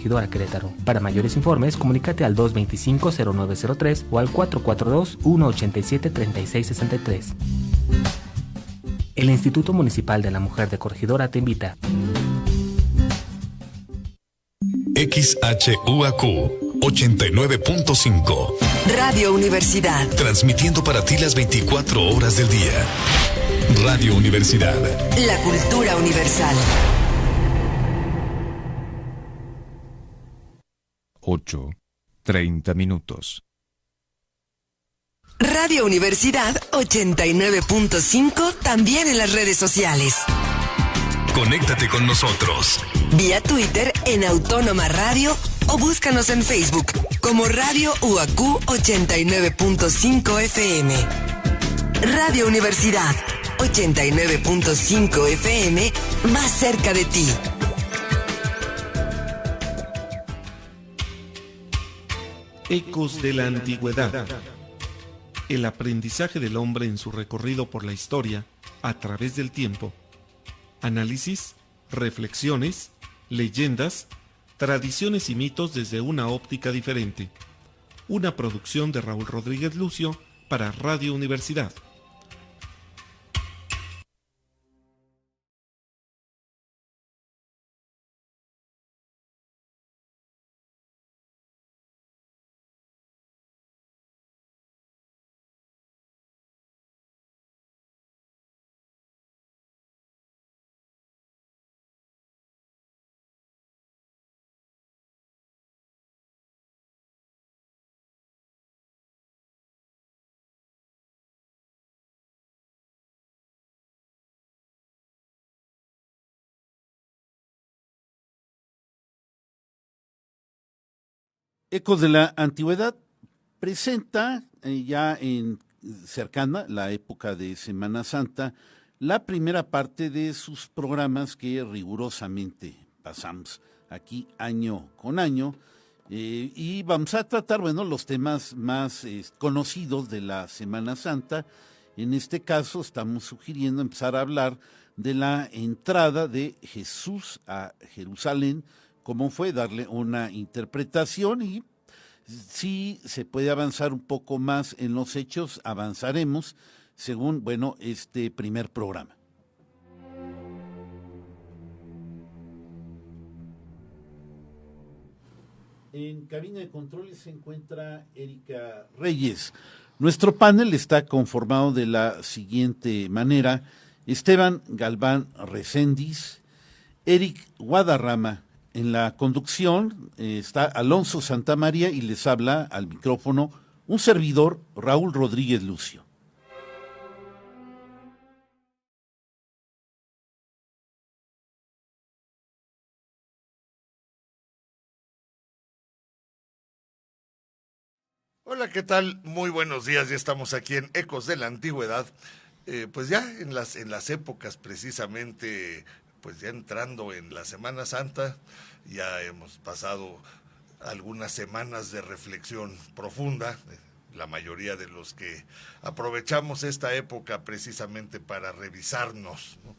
Corregidora Querétaro. Para mayores informes, comunícate al 225-0903 o al 442-187-3663. El Instituto Municipal de la Mujer de Corregidora te invita. XHUAQ 89.5 Radio Universidad. Transmitiendo para ti las 24 horas del día. Radio Universidad. La cultura universal. 8:30. Radio Universidad 89.5 también en las redes sociales. Conéctate con nosotros. Vía Twitter en Autónoma Radio o búscanos en Facebook como Radio UAQ 89.5 FM. Radio Universidad 89.5 FM, más cerca de ti. Ecos de la Antigüedad. El aprendizaje del hombre en su recorrido por la historia a través del tiempo. Análisis, reflexiones, leyendas, tradiciones y mitos desde una óptica diferente. Una producción de Raúl Rodríguez Lucio para Radio Universidad. Ecos de la Antigüedad presenta, ya en cercana la época de Semana Santa, la primera parte de sus programas que rigurosamente pasamos aquí año con año, y vamos a tratar, los temas más conocidos de la Semana Santa. En este caso estamos sugiriendo empezar a hablar de la entrada de Jesús a Jerusalén, cómo fue, darle una interpretación, y si se puede avanzar un poco más en los hechos, avanzaremos según, este primer programa. En cabina de controles se encuentra Erika Reyes. Nuestro panel está conformado de la siguiente manera: Esteban Galván Recendis, Eric Guadarrama. En la conducción está Alonso Santamaría y les habla al micrófono un servidor, Raúl Rodríguez Lucio. Hola, ¿qué tal? Muy buenos días, ya estamos aquí en Ecos de la Antigüedad, pues ya en las épocas precisamente, pues ya entrando en la Semana Santa, ya hemos pasado algunas semanas de reflexión profunda, la mayoría de los que aprovechamos esta época precisamente para revisarnos, ¿no?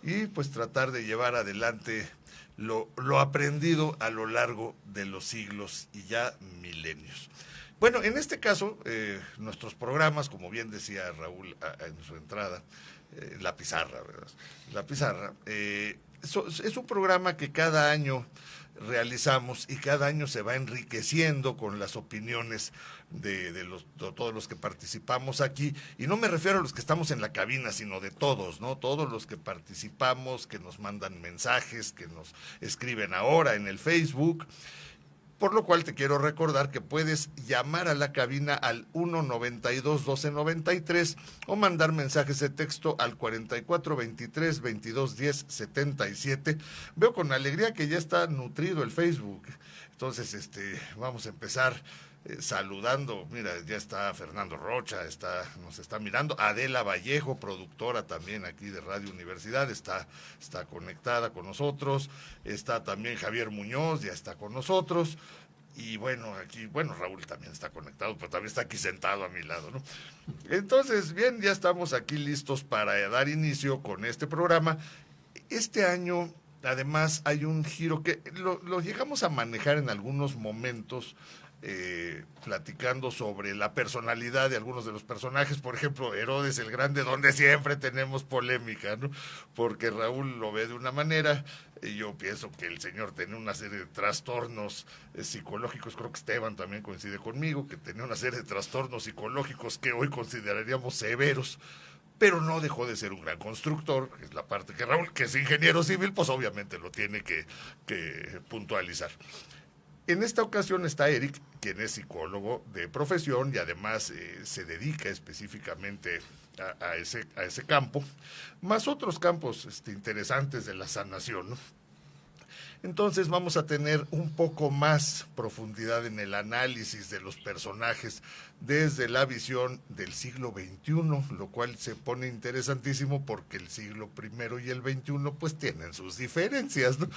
Y pues tratar de llevar adelante lo aprendido a lo largo de los siglos y ya milenios. Bueno, en este caso, nuestros programas, como bien decía Raúl en su entrada, La Pizarra, ¿verdad? La Pizarra es un programa que cada año realizamos y cada año se va enriqueciendo con las opiniones de todos los que participamos aquí, y no me refiero a los que estamos en la cabina, sino de todos, ¿no? Todos los que participamos, que nos mandan mensajes, que nos escriben ahora en el Facebook. Por lo cual te quiero recordar que puedes llamar a la cabina al 192-1293 o mandar mensajes de texto al 4423-2210-77. Veo con alegría que ya está nutrido el Facebook. Entonces, vamos a empezar saludando. Mira, ya está Fernando Rocha, nos está mirando. Adela Vallejo, productora también aquí de Radio Universidad, está conectada con nosotros. Está también Javier Muñoz, ya está con nosotros. Y aquí, Raúl también está conectado, pero también está aquí sentado a mi lado, ¿no? Entonces, bien, ya estamos aquí listos para dar inicio con este programa. Este año además hay un giro que lo llegamos a manejar en algunos momentos, platicando sobre la personalidad de algunos de los personajes, por ejemplo, Herodes el Grande, donde siempre tenemos polémica, ¿no? Porque Raúl lo ve de una manera, y yo pienso que el señor tenía una serie de trastornos psicológicos, creo que Esteban también coincide conmigo, que tenía una serie de trastornos psicológicos que hoy consideraríamos severos, pero no dejó de ser un gran constructor, que es la parte que Raúl, que es ingeniero civil, pues obviamente lo tiene que puntualizar. En esta ocasión está Eric, quien es psicólogo de profesión y además se dedica específicamente a ese campo, más otros campos interesantes de la sanación, ¿no? Entonces vamos a tener un poco más profundidad en el análisis de los personajes desde la visión del siglo XXI, lo cual se pone interesantísimo porque el siglo I y el XXI pues tienen sus diferencias, ¿no?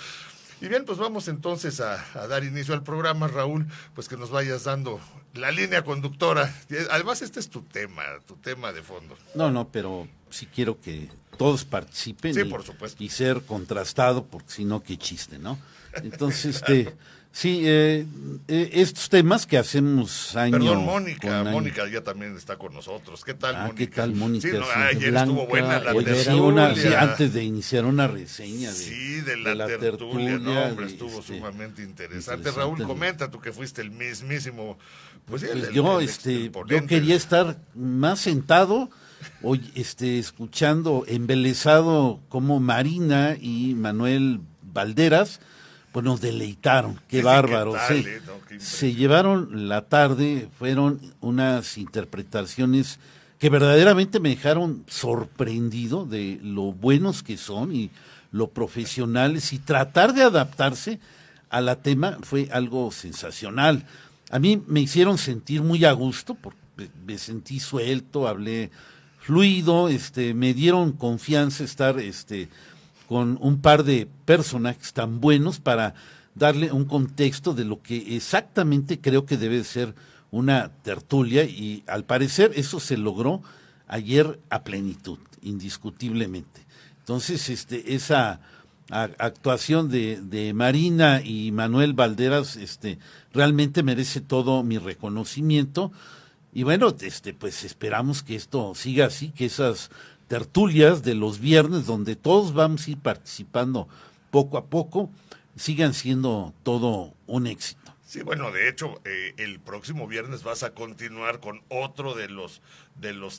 Y bien, pues vamos entonces a dar inicio al programa, Raúl, pues que nos vayas dando la línea conductora. Además, este es tu tema de fondo. No, pero sí quiero que todos participen, sí, por supuesto, y ser contrastado, porque si no, qué chiste, ¿no? Entonces, sí, estos temas que hacemos año Perdón, con año. Mónica ya también está con nosotros. ¿Qué tal, Mónica? ¿Qué tal, Mónica? Sí, no, Sí, ayer Blanca, estuvo buena la tertulia. tertulia. Sí, antes de iniciar una reseña de la tertulia, no, hombre, estuvo sumamente interesante. Raúl, comenta tú que fuiste el mismísimo, pues yo quería estar más sentado, hoy escuchando, embelesado como Marina y Manuel Valderas, pues nos deleitaron, qué bárbaro. Se llevaron la tarde, fueron unas interpretaciones que verdaderamente me dejaron sorprendido de lo buenos que son y lo profesionales, y tratar de adaptarse a la tema fue algo sensacional. A mí me hicieron sentir muy a gusto, porque me sentí suelto, hablé fluido, me dieron confianza estar con un par de personajes tan buenos para darle un contexto de lo que exactamente creo que debe ser una tertulia, y al parecer eso se logró ayer a plenitud, indiscutiblemente. Entonces, esa actuación de Marina y Manuel Valderas realmente merece todo mi reconocimiento, y bueno, pues esperamos que esto siga así, que esas tertulias de los viernes, donde todos vamos a ir participando poco a poco, sigan siendo todo un éxito. Sí, bueno, de hecho, el próximo viernes vas a continuar con otro de los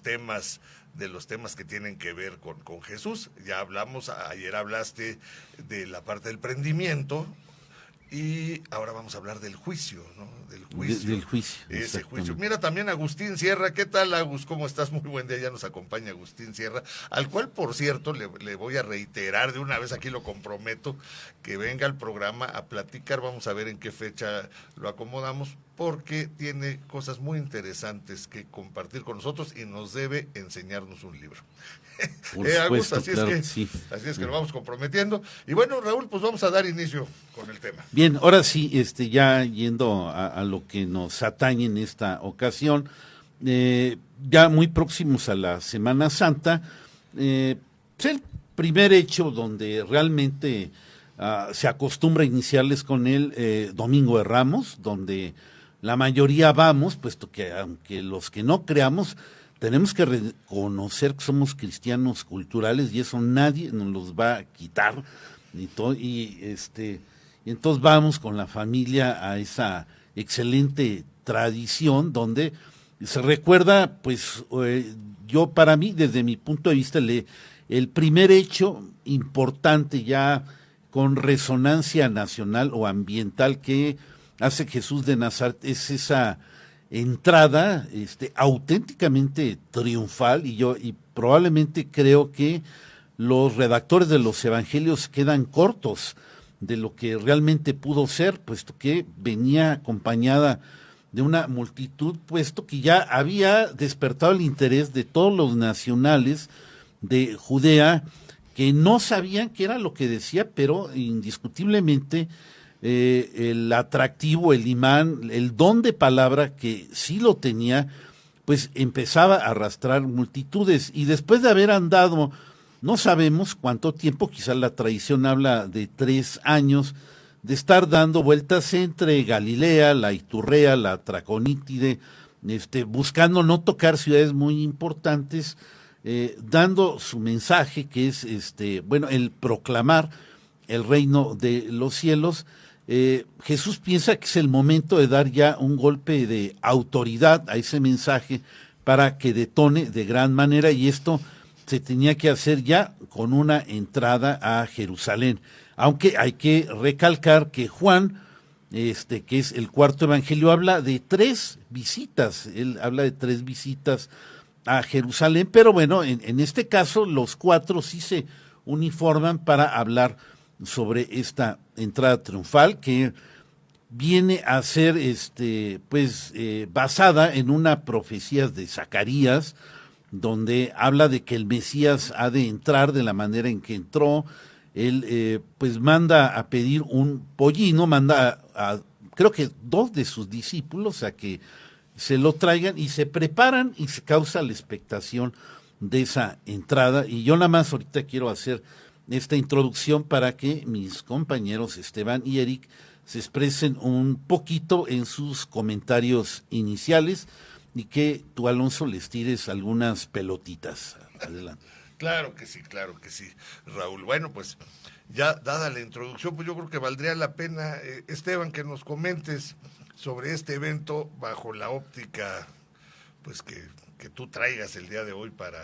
temas que tienen que ver con Jesús. Ya hablamos, ayer hablaste de la parte del prendimiento, y ahora vamos a hablar del juicio, ¿no? Del juicio. Ese juicio. Mira, también Agustín Sierra. ¿Qué tal, Agus? ¿Cómo estás? Muy buen día. Ya nos acompaña Agustín Sierra, al cual, por cierto, le voy a reiterar de una vez, aquí lo comprometo, que venga al programa a platicar. Vamos a ver en qué fecha lo acomodamos, porque tiene cosas muy interesantes que compartir con nosotros y nos debe enseñarnos un libro. Por supuesto, así claro, es que lo vamos comprometiendo. Y bueno, Raúl, pues vamos a dar inicio con el tema. Bien, ahora sí, ya yendo a lo que nos atañe en esta ocasión, ya muy próximos a la Semana Santa, es el primer hecho donde realmente se acostumbra a iniciarles con el Domingo de Ramos, donde la mayoría vamos, puesto que aunque los que no creamos, tenemos que reconocer que somos cristianos culturales, y eso nadie nos los va a quitar, y entonces vamos con la familia a esa excelente tradición donde se recuerda, pues yo, para mí, desde mi punto de vista, el primer hecho importante ya con resonancia nacional o ambiental que hace Jesús de Nazaret es esa entrada auténticamente triunfal, y probablemente creo que los redactores de los evangelios quedan cortos de lo que realmente pudo ser, puesto que venía acompañada de una multitud, puesto que ya había despertado el interés de todos los nacionales de Judea, que no sabían qué era lo que decía, pero indiscutiblemente el atractivo, el imán, el don de palabra, que sí lo tenía, pues empezaba a arrastrar multitudes. Y después de haber andado No sabemos cuánto tiempo, quizás la tradición habla de 3 años, de estar dando vueltas entre Galilea, la Iturrea, la Traconítide, buscando no tocar ciudades muy importantes, dando su mensaje, que es el proclamar el reino de los cielos. Jesús piensa que es el momento de dar ya un golpe de autoridad a ese mensaje para que detone de gran manera, y esto se tenía que hacer ya con una entrada a Jerusalén. Aunque hay que recalcar que Juan, que es el cuarto evangelio, habla de 3 visitas. Él habla de 3 visitas a Jerusalén, pero bueno, en este caso los 4 sí se uniforman para hablar sobre esta entrada triunfal, que viene a ser basada en una profecía de Zacarías, donde habla de que el Mesías ha de entrar de la manera en que entró. Él manda a pedir un pollino, manda a creo que 2 de sus discípulos a que se lo traigan, y se preparan y se causa la expectación de esa entrada. Y yo nada más ahorita quiero hacer esta introducción para que mis compañeros Esteban y Eric se expresen un poquito en sus comentarios iniciales, y que tú, Alonso, les tires algunas pelotitas. Adelante. Claro que sí, Raúl. Bueno, pues ya dada la introducción, pues yo creo que valdría la pena, Esteban, que nos comentes sobre este evento bajo la óptica pues que tú traigas el día de hoy para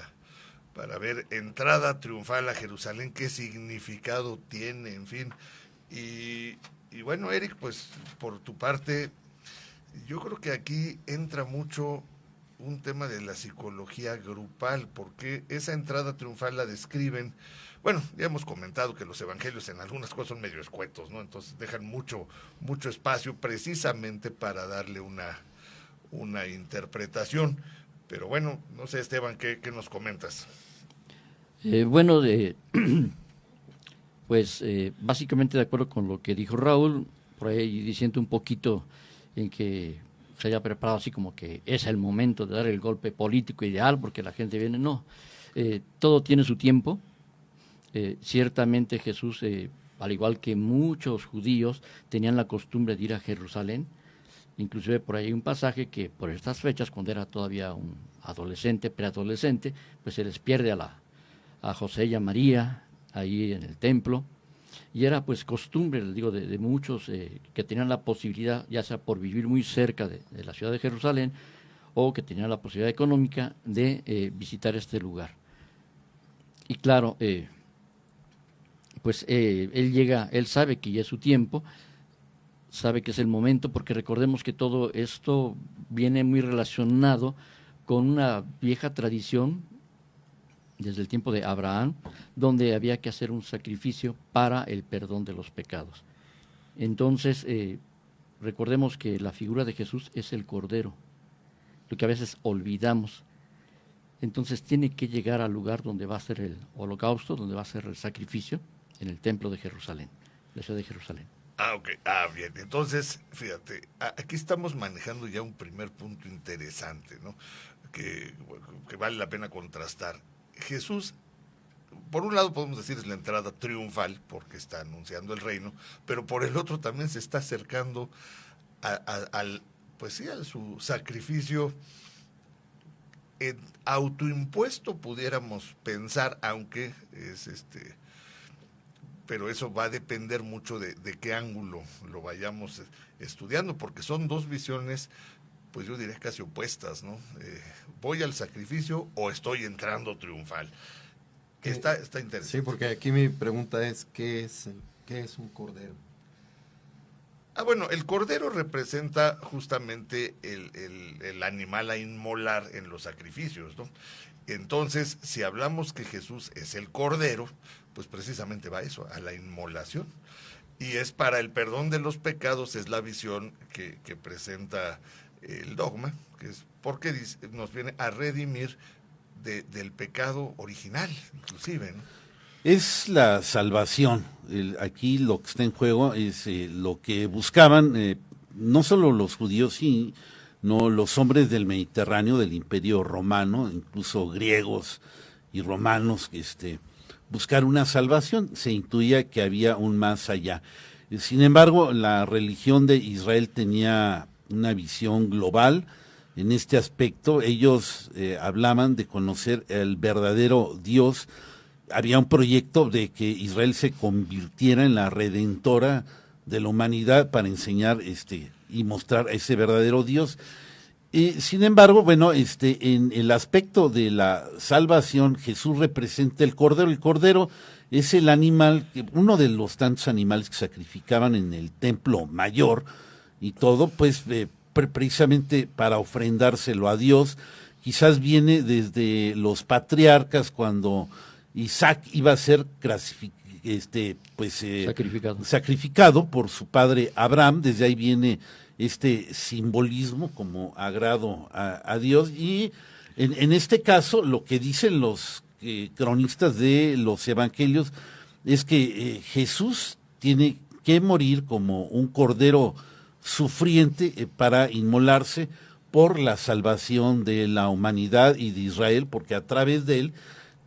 ver entrada triunfal a Jerusalén, qué significado tiene, en fin. Y bueno, Eric, pues por tu parte, yo creo que aquí entra mucho un tema de la psicología grupal, porque esa entrada triunfal la describen, bueno, ya hemos comentado que los evangelios en algunas cosas son medio escuetos, ¿no? Entonces dejan mucho espacio precisamente para darle una interpretación. Pero bueno, no sé, Esteban, ¿qué nos comentas? Básicamente de acuerdo con lo que dijo Raúl, por ahí diciendo un poquito en que se haya preparado así como que es el momento de dar el golpe político ideal porque la gente viene, no, todo tiene su tiempo. Ciertamente Jesús, al igual que muchos judíos, tenían la costumbre de ir a Jerusalén. Inclusive por ahí hay un pasaje que por estas fechas, cuando era todavía un adolescente, preadolescente, pues se les pierde a José y a María ahí en el templo. Y era pues costumbre, les digo, de muchos que tenían la posibilidad, ya sea por vivir muy cerca de la ciudad de Jerusalén, o que tenían la posibilidad económica de visitar este lugar. Y claro, él llega, él sabe que ya es su tiempo, sabe que es el momento, porque recordemos que todo esto viene muy relacionado con una vieja tradición desde el tiempo de Abraham, donde había que hacer un sacrificio para el perdón de los pecados. Entonces, recordemos que la figura de Jesús es el Cordero, lo que a veces olvidamos. Entonces tiene que llegar al lugar donde va a ser el holocausto, donde va a ser el sacrificio, en el templo de Jerusalén, la ciudad de Jerusalén. Ok, bien. Entonces, fíjate, aquí estamos manejando ya un primer punto interesante, ¿no? Que vale la pena contrastar. Jesús, por un lado podemos decir es la entrada triunfal, porque está anunciando el reino, pero por el otro también se está acercando a su sacrificio autoimpuesto, pudiéramos pensar, aunque es pero eso va a depender mucho de qué ángulo lo vayamos estudiando, porque son 2 visiones, pues yo diría casi opuestas, ¿no? ¿Voy al sacrificio o estoy entrando triunfal? Está interesante. Sí, porque aquí mi pregunta es, ¿qué es un cordero? Bueno, el cordero representa justamente el animal a inmolar en los sacrificios, ¿no? Entonces, si hablamos que Jesús es el cordero, pues precisamente va a eso, a la inmolación. Y es para el perdón de los pecados, es la visión que presenta el dogma, que es porque nos viene a redimir del pecado original, inclusive, ¿no? Es la salvación. Aquí lo que está en juego es lo que buscaban no solo los judíos, sino los hombres del Mediterráneo, del Imperio Romano, incluso griegos y romanos, buscar una salvación, se intuía que había un más allá. Sin embargo, la religión de Israel tenía una visión global. En este aspecto, ellos hablaban de conocer el verdadero Dios. Había un proyecto de que Israel se convirtiera en la redentora de la humanidad para enseñar y mostrar a ese verdadero Dios. Sin embargo, bueno, en el aspecto de la salvación, Jesús representa el Cordero. El Cordero es el animal, uno de los tantos animales que sacrificaban en el templo mayor y todo, pues precisamente para ofrendárselo a Dios. Quizás viene desde los patriarcas cuando Isaac iba a ser sacrificado por su padre Abraham. Desde ahí viene este simbolismo como agrado a Dios, y en este caso lo que dicen los cronistas de los evangelios es que Jesús tiene que morir como un cordero sufriente para inmolarse por la salvación de la humanidad y de Israel, porque a través de él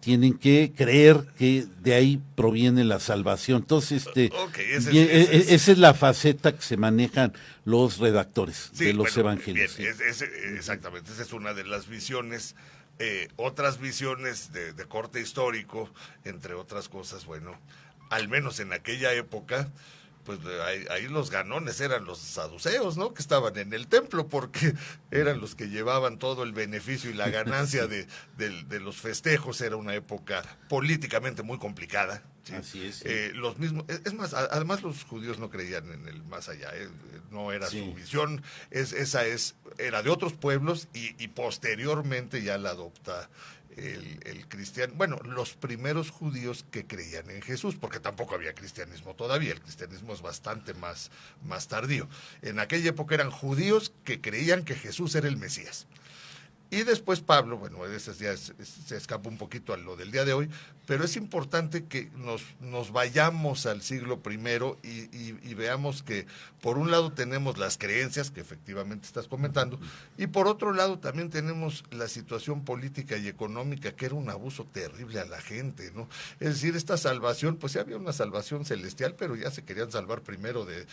tienen que creer que de ahí proviene la salvación. Entonces, esa es la faceta que se manejan los redactores de los evangelios. Bien, exactamente, esa es una de las visiones. Otras visiones de corte histórico, entre otras cosas, bueno, al menos en aquella época, pues ahí los ganones eran los saduceos, ¿no? Que estaban en el templo, porque eran los que llevaban todo el beneficio y la ganancia de los festejos. Era una época políticamente muy complicada, ¿sí? Así es. Sí. Los mismos, es más, además los judíos no creían en el más allá, no era su visión, era de otros pueblos y posteriormente ya la adopta el cristiano, bueno, los primeros judíos que creían en Jesús, porque tampoco había cristianismo todavía, el cristianismo es bastante más tardío. En aquella época eran judíos que creían que Jesús era el Mesías. Y después Pablo, bueno, ese ya se escapa un poquito a lo del día de hoy, pero es importante que nos vayamos al siglo I y veamos que por un lado tenemos las creencias que efectivamente estás comentando, y por otro lado también tenemos la situación política y económica, que era un abuso terrible a la gente, ¿no? Es decir, esta salvación, pues sí había una salvación celestial, pero ya se querían salvar primero del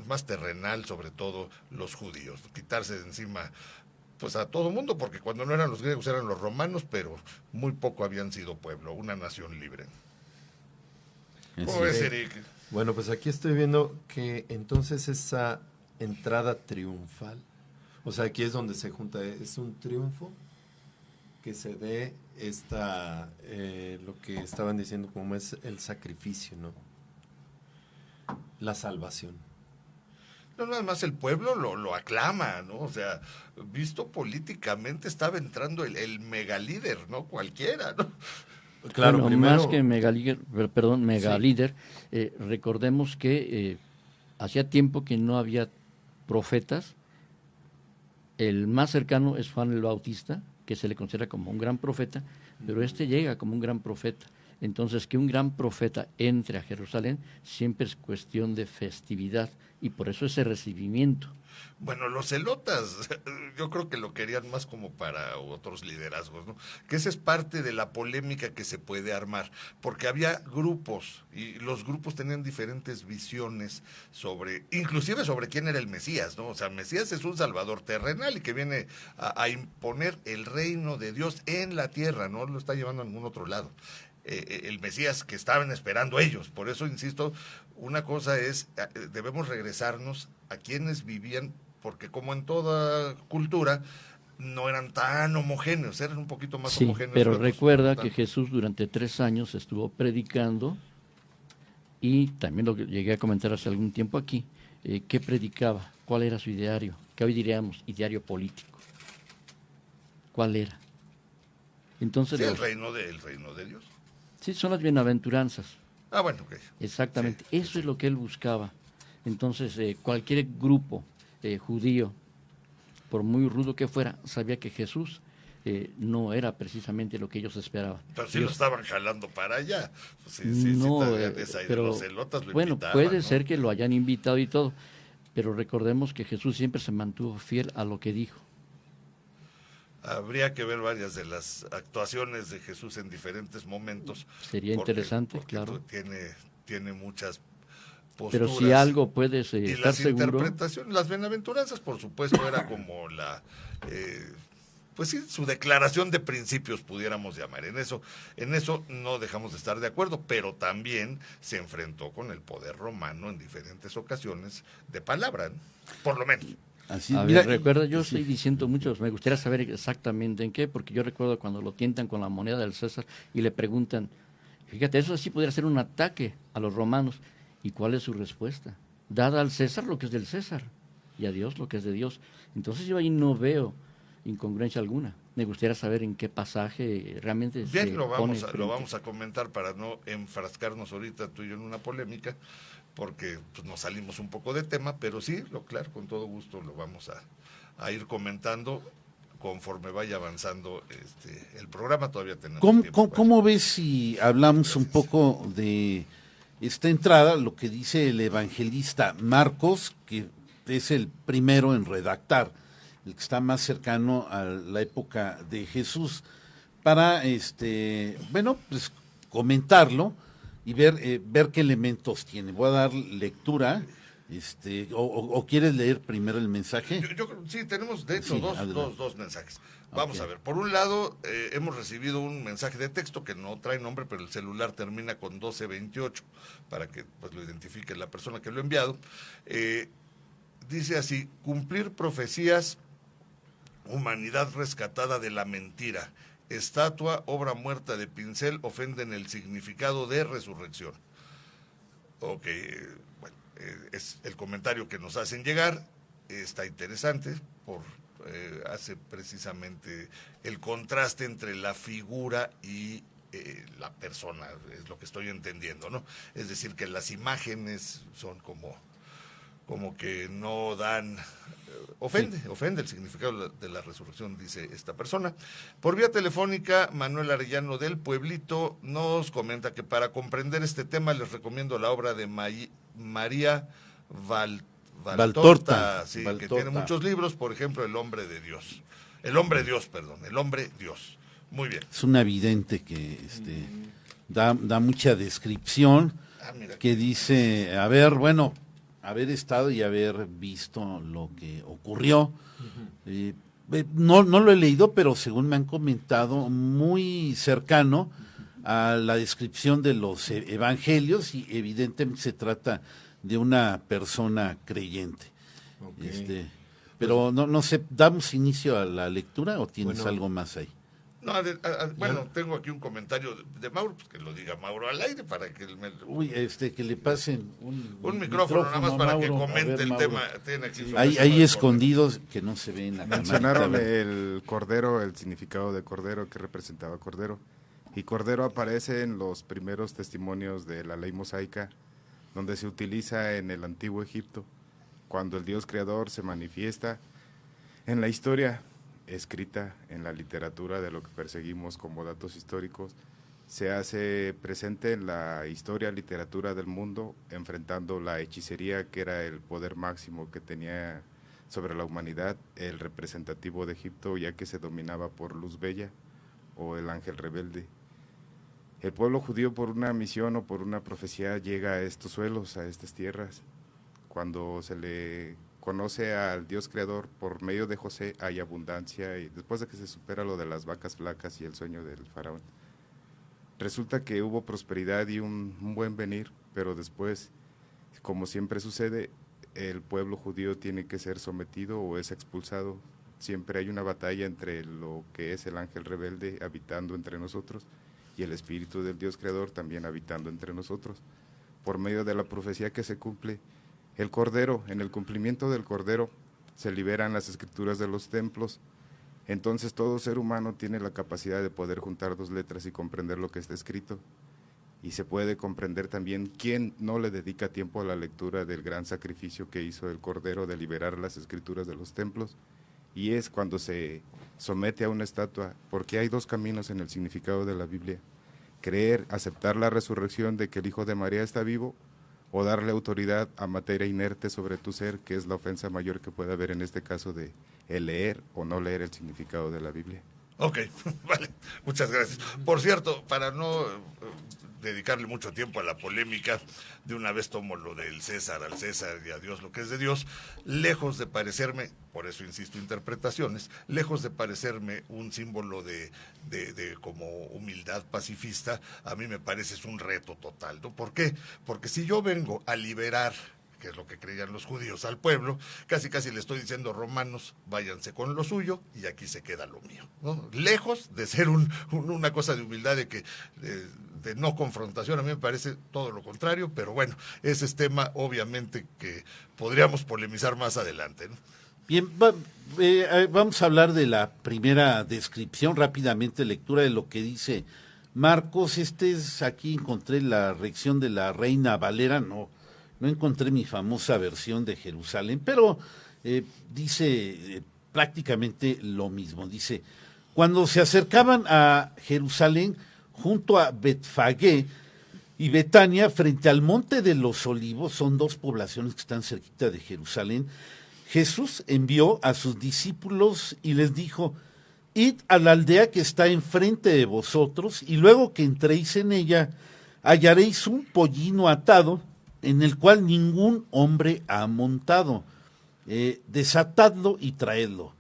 más terrenal, sobre todo los judíos, quitarse de encima pues a todo mundo, porque cuando no eran los griegos eran los romanos, pero muy poco habían sido pueblo, una nación libre. ¿Cómo ves, Eric? Bueno, pues aquí estoy viendo que entonces esa entrada triunfal, o sea, aquí es donde se junta, es un triunfo que se dé lo que estaban diciendo como es el sacrificio, ¿no? La salvación. No, nada más el pueblo lo aclama, ¿no? O sea, visto políticamente estaba entrando el megalíder, ¿no? Cualquiera, ¿no? Claro, bueno, primero, más que megalíder, recordemos que hacía tiempo que no había profetas. El más cercano es Juan el Bautista, que se le considera como un gran profeta, pero llega como un gran profeta. Entonces, que un gran profeta entre a Jerusalén siempre es cuestión de festividad, y por eso ese recibimiento. Bueno, los celotas, yo creo que lo querían más como para otros liderazgos, ¿no? Que esa es parte de la polémica que se puede armar, porque había grupos, y los grupos tenían diferentes visiones inclusive sobre quién era el Mesías, ¿no? O sea, Mesías es un salvador terrenal y que viene a imponer el reino de Dios en la tierra, no lo está llevando a ningún otro lado. El Mesías que estaban esperando ellos. Por eso, insisto, una cosa es, debemos regresarnos a quienes vivían, porque como en toda cultura, no eran tan homogéneos, eran un poquito más homogéneos. Pero recuerda que Jesús durante 3 años estuvo predicando, y también lo que llegué a comentar hace algún tiempo aquí, ¿qué predicaba? ¿Cuál era su ideario? Que hoy diríamos ideario político. ¿Cuál era? Entonces, sí, el reino de Dios. Sí, son las bienaventuranzas. Ah, bueno, ok. Exactamente, sí, eso es lo que él buscaba. Entonces, cualquier grupo judío, por muy rudo que fuera, sabía que Jesús no era precisamente lo que ellos esperaban. Pero sí lo estaban jalando para allá. Pero los celotas lo bueno, invitaban, puede ¿no? ser que lo hayan invitado y todo, pero recordemos que Jesús siempre se mantuvo fiel a lo que dijo. Habría que ver varias de las actuaciones de Jesús en diferentes momentos. Sería interesante, porque claro. Tiene muchas posturas. Pero si algo puedes y estar las seguro. Interpretaciones, las bienaventuranzas, por supuesto, era como pues sí, su declaración de principios, pudiéramos llamar. En eso no dejamos de estar de acuerdo, pero también se enfrentó con el poder romano en diferentes ocasiones de palabra, ¿no? Por lo menos. Así, A ver, recuerda, yo estoy diciendo muchos, me gustaría saber exactamente en qué, porque yo recuerdo cuando lo tientan con la moneda del César y le preguntan, fíjate, eso sí podría ser un ataque a los romanos. ¿Y cuál es su respuesta? Dada al César lo que es del César y a Dios lo que es de Dios. Entonces yo ahí no veo incongruencia alguna. Me gustaría saber en qué pasaje realmente bien, lo vamos a comentar para no enfrascarnos ahorita tú y yo en una polémica, porque pues, nos salimos un poco de tema, pero sí, claro, con todo gusto lo vamos a ir comentando conforme vaya avanzando el programa. Todavía tenemos tiempo. ¿Cómo ves si hablamos un poco de esta entrada, lo que dice el evangelista Marcos, que es el primero en redactar, el que está más cercano a la época de Jesús, para pues comentarlo y ver qué elementos tiene? Voy a dar lectura, o ¿quieres leer primero el mensaje? Sí, tenemos de hecho dos mensajes. Vamos a ver, por un lado, hemos recibido un mensaje de texto que no trae nombre, pero el celular termina con 1228, para que pues lo identifique la persona que lo ha enviado. Dice así: cumplir profecías, humanidad rescatada de la mentira, estatua, obra muerta de pincel, ofenden el significado de resurrección. Ok, bueno, es el comentario que nos hacen llegar, está interesante, hace precisamente el contraste entre la figura y la persona, es lo que estoy entendiendo, ¿no? Es decir, que las imágenes son como que no dan, ofende el significado de la resurrección, dice esta persona. Por vía telefónica, Manuel Arellano del Pueblito nos comenta que para comprender este tema les recomiendo la obra de María Valtorta, sí, que tiene muchos libros, por ejemplo, El hombre Dios. Muy bien. Es una vidente que da mucha descripción, que dice, haber estado y haber visto lo que ocurrió. No lo he leído, pero según me han comentado, muy cercano a la descripción de los evangelios, y evidentemente se trata de una persona creyente. Okay. Pero no sé, ¿damos inicio a la lectura o tienes algo más ahí? No, tengo aquí un comentario de Mauro, pues que lo diga Mauro al aire para que que le pasen un micrófono nada más para Mauro, que comente el tema. Tiene aquí ahí escondidos que no se ven. Mencionaron el cordero, el significado de cordero, que representaba cordero. Y cordero aparece en los primeros testimonios de la ley mosaica, donde se utiliza en el antiguo Egipto, cuando el Dios creador se manifiesta en la historia escrita, en la literatura de lo que perseguimos como datos históricos, se hace presente en la literatura del mundo, enfrentando la hechicería, que era el poder máximo que tenía sobre la humanidad, el representativo de Egipto, ya que se dominaba por Luz Bella o el ángel rebelde. El pueblo judío, por una misión o por una profecía, llega a estos suelos, a estas tierras. Cuando se le conoce al Dios creador por medio de José, hay abundancia, y después de que se supera lo de las vacas flacas y el sueño del faraón, resulta que hubo prosperidad y un buen venir, pero después, como siempre sucede, el pueblo judío tiene que ser sometido o es expulsado. Siempre hay una batalla entre lo que es el ángel rebelde habitando entre nosotros y el espíritu del Dios creador también habitando entre nosotros. Por medio de la profecía que se cumple, el Cordero, en el cumplimiento del Cordero, se liberan las escrituras de los templos. Entonces todo ser humano tiene la capacidad de poder juntar dos letras y comprender lo que está escrito. Y se puede comprender también quién no le dedica tiempo a la lectura del gran sacrificio que hizo el Cordero de liberar las escrituras de los templos. Y es cuando se somete a una estatua, porque hay dos caminos en el significado de la Biblia: creer, aceptar la resurrección de que el Hijo de María está vivo, o darle autoridad a materia inerte sobre tu ser, que es la ofensa mayor que puede haber en este caso de el leer o no leer el significado de la Biblia. Ok, vale, muchas gracias. Por cierto, para no dedicarle mucho tiempo a la polémica, de una vez tomo lo del César al César y a Dios lo que es de Dios, lejos de parecerme, por eso insisto, interpretaciones, lejos de parecerme un símbolo de como humildad pacifista, a mí me parece es un reto total, ¿no? ¿Por qué? Porque si yo vengo a liberar, que es lo que creían los judíos, al pueblo, casi le estoy diciendo, romanos, váyanse con lo suyo y aquí se queda lo mío, ¿no? Lejos de ser una cosa de humildad, de no confrontación, a mí me parece todo lo contrario, pero bueno, ese es tema obviamente que podríamos polemizar más adelante, ¿no? Bien, vamos a hablar de la primera descripción, rápidamente lectura de lo que dice Marcos. Aquí encontré la reacción de la Reina Valera, no encontré mi famosa versión de Jerusalén, pero dice prácticamente lo mismo. Dice, cuando se acercaban a Jerusalén, junto a Betfagé y Betania, frente al Monte de los Olivos, son dos poblaciones que están cerquita de Jerusalén, Jesús envió a sus discípulos y les dijo, id a la aldea que está enfrente de vosotros, y luego que entréis en ella, hallaréis un pollino atado, en el cual ningún hombre ha montado. Desatadlo y traedlo.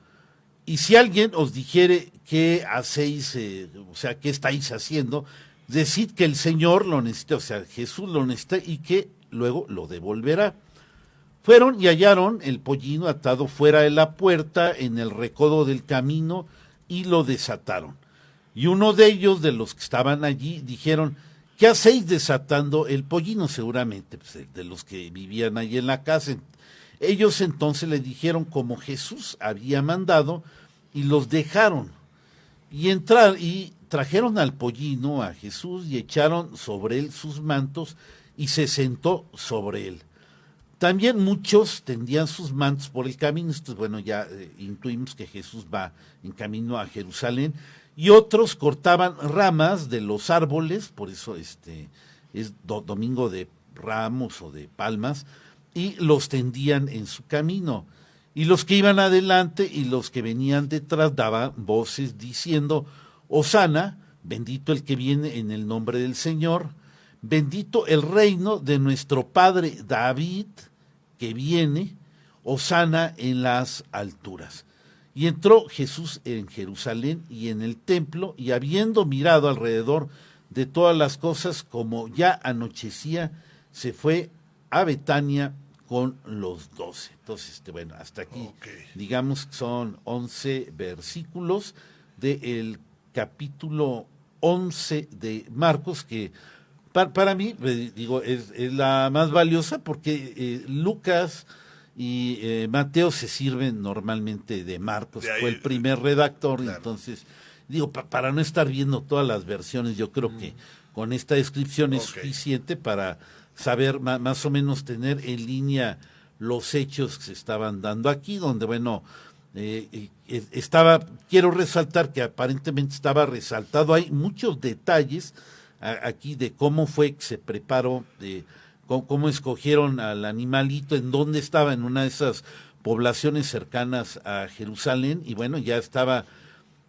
Y si alguien os dijere qué hacéis, qué estáis haciendo, decid que el Señor lo necesita, Jesús lo necesita, y que luego lo devolverá. Fueron y hallaron el pollino atado fuera de la puerta, en el recodo del camino, y lo desataron. Y uno de ellos, de los que estaban allí, dijeron, ¿qué hacéis desatando el pollino? Seguramente de los que vivían allí en la casa. Ellos entonces le dijeron como Jesús había mandado, y los dejaron. Y trajeron al pollino a Jesús y echaron sobre él sus mantos, y se sentó sobre él. También muchos tendían sus mantos por el camino. Ya intuimos que Jesús va en camino a Jerusalén, y otros cortaban ramas de los árboles, por eso es domingo de Ramos o de Palmas, y los tendían en su camino. Y los que iban adelante y los que venían detrás daban voces diciendo, Hosana, bendito el que viene en el nombre del Señor, bendito el reino de nuestro padre David, que viene, Hosana en las alturas. Y entró Jesús en Jerusalén y en el templo, y habiendo mirado alrededor de todas las cosas, como ya anochecía, se fue a Betania con los 12. Entonces, hasta aquí, digamos que son 11 versículos del capítulo 11 de Marcos, que para mí, es la más valiosa, porque Lucas y Mateo se sirven normalmente de Marcos, fue el primer redactor, claro. Entonces, para no estar viendo todas las versiones, yo creo que con esta descripción es suficiente para saber más o menos tener en línea los hechos que se estaban dando aquí, donde, quiero resaltar que aparentemente estaba resaltado, hay muchos detalles aquí de cómo fue que se preparó, de cómo escogieron al animalito, en dónde estaba, en una de esas poblaciones cercanas a Jerusalén, y ya estaba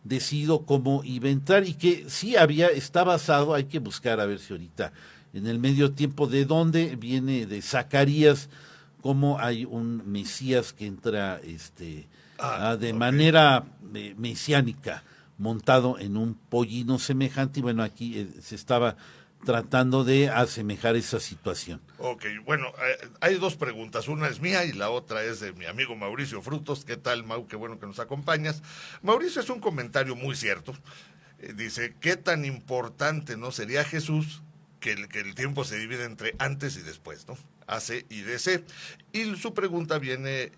decidido cómo iba a entrar, y que sí está basado, hay que buscar a ver si ahorita en el medio tiempo de dónde viene, de Zacarías, cómo hay un Mesías que entra de manera mesiánica, montado en un pollino semejante, y aquí se estaba tratando de asemejar esa situación. Hay dos preguntas, una es mía y la otra es de mi amigo Mauricio Frutos. ¿Qué tal, Mau? Qué bueno que nos acompañas. Mauricio es un comentario muy cierto, dice, ¿qué tan importante no sería Jesús que el tiempo se divide entre antes y después, ¿no? AC y DC. Y su pregunta viene,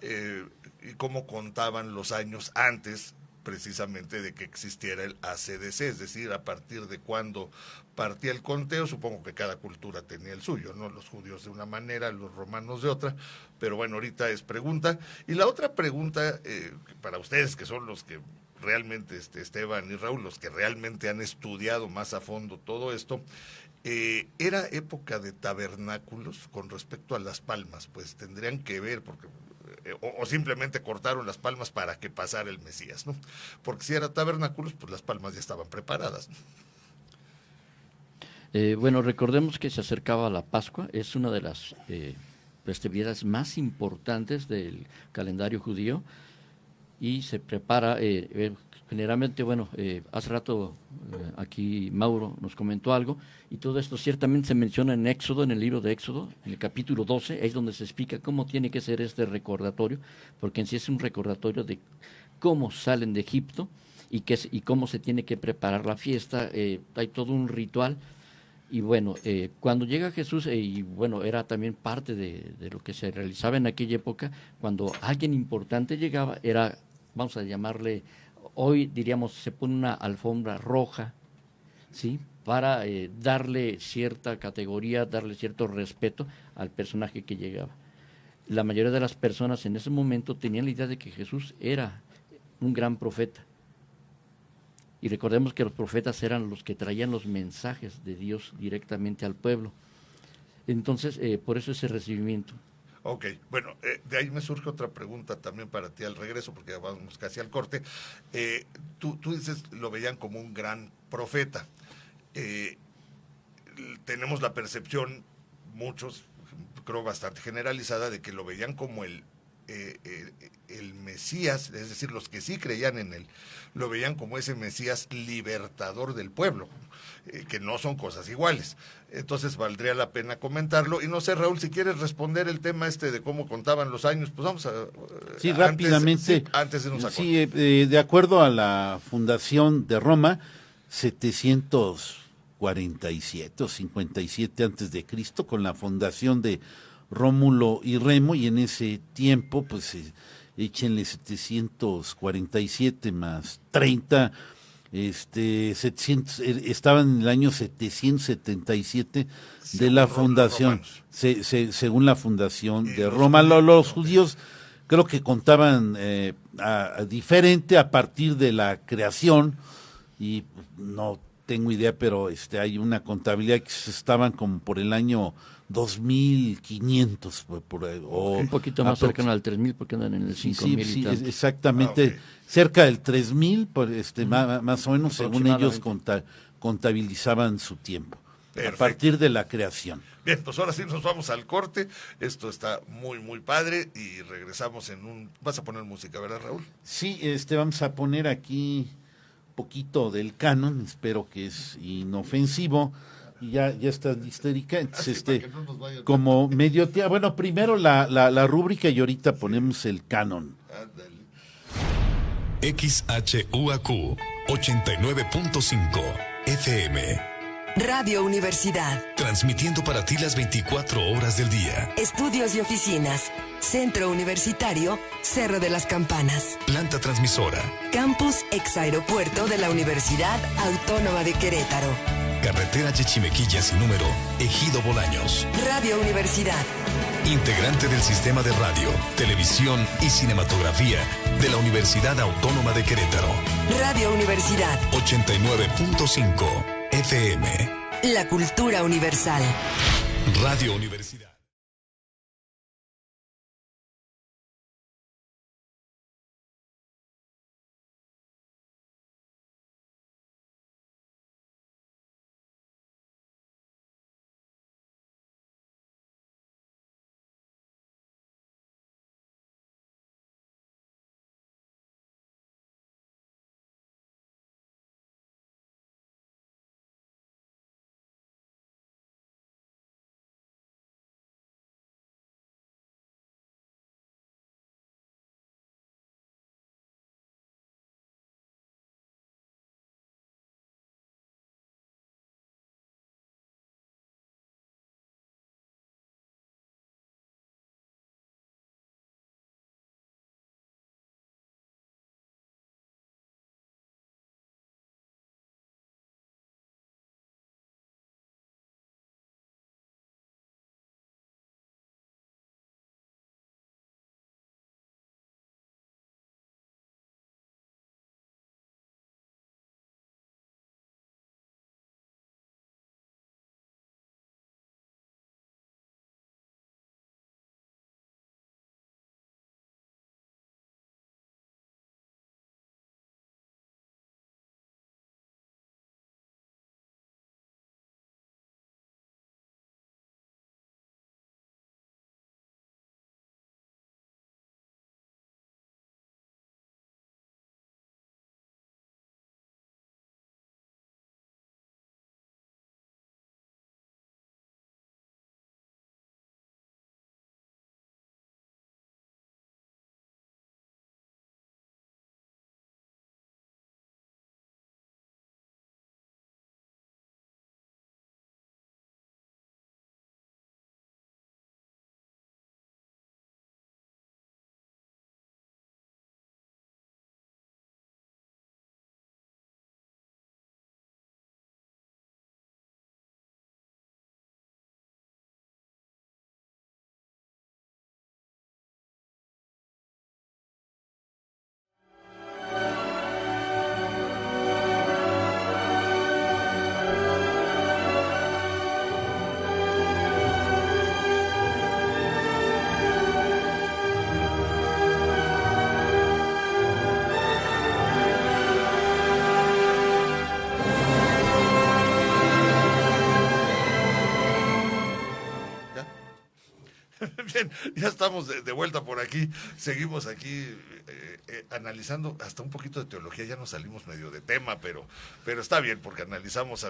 ¿cómo contaban los años antes precisamente de que existiera el ACDC? Es decir, a partir de cuándo partía el conteo. Supongo que cada cultura tenía el suyo, ¿no? Los judíos de una manera, los romanos de otra, pero ahorita es pregunta. Y la otra pregunta, para ustedes que son los que realmente, Esteban y Raúl, los que realmente han estudiado más a fondo todo esto, era época de tabernáculos con respecto a las palmas, pues tendrían que ver, porque o simplemente cortaron las palmas para que pasara el Mesías, ¿no? Porque si era tabernáculos, pues las palmas ya estaban preparadas, ¿no? Bueno, recordemos que se acercaba la Pascua, es una de las festividades más importantes del calendario judío y se prepara generalmente, bueno, hace rato aquí Mauro nos comentó algo y todo esto ciertamente se menciona en Éxodo, en el libro de Éxodo, en el capítulo 12, es donde se explica cómo tiene que ser este recordatorio, porque en sí es un recordatorio de cómo salen de Egipto y cómo se tiene que preparar la fiesta, hay todo un ritual. Y bueno, cuando llega Jesús, y bueno, era también parte de lo que se realizaba en aquella época, cuando alguien importante llegaba, era, vamos a llamarle, hoy diríamos, se pone una alfombra roja, ¿sí? Para darle cierta categoría, darle cierto respeto al personaje que llegaba. La mayoría de las personas en ese momento tenían la idea de que Jesús era un gran profeta. Y recordemos que los profetas eran los que traían los mensajes de Dios directamente al pueblo. Entonces, por eso ese recibimiento. Ok, bueno, de ahí me surge otra pregunta también para ti al regreso, porque ya vamos casi al corte. Tú dices, lo veían como un gran profeta. Tenemos la percepción, muchos, creo bastante generalizada, de que lo veían como el Mesías, es decir, los que sí creían en él, lo veían como ese Mesías libertador del pueblo, que no son cosas iguales. Entonces valdría la pena comentarlo. Y no sé, Raúl, si quieres responder el tema de cómo contaban los años, pues vamos a... Sí, rápidamente. Antes de irnos a corte. Sí, de acuerdo a la fundación de Roma, 747 o 57 antes de Cristo, con la fundación de Rómulo y Remo, y en ese tiempo, pues échenle 747 más 30, 700, estaban en el año 777 de la fundación, según la fundación de Roma. Los judíos creo que contaban diferente a partir de la creación, y no tengo idea, pero hay una contabilidad que estaban como por el año 2500 o un poquito más cercano al 3000 porque andan en el 5000 sí, y tantos. Exactamente, okay. Cerca del 3000 más o menos, según ellos contabilizaban su tiempo. Perfecto. A partir de la creación. Bien, pues ahora sí nos vamos al corte. Esto está muy, muy padre y regresamos ¿Vas a poner música, verdad, Raúl? Sí, vamos a poner aquí un poquito del canon, espero que es inofensivo. Y ya estás histérica, entonces no como medio tía. Bueno, primero la rúbrica y ahorita ponemos el canon. XHUAQ 89.5 FM Radio Universidad. Transmitiendo para ti las 24 horas del día. Estudios y oficinas. Centro Universitario Cerro de las Campanas. Planta transmisora. Campus Exaeropuerto de la Universidad Autónoma de Querétaro. Carretera Yechimequilla sin número, Ejido Bolaños. Radio Universidad. Integrante del sistema de radio, televisión y cinematografía de la Universidad Autónoma de Querétaro. Radio Universidad. 89.5 FM. La cultura universal. Radio Universidad. Bien, ya estamos de vuelta por aquí. Seguimos aquí analizando hasta un poquito de teología. Ya nos salimos medio de tema, pero está bien porque analizamos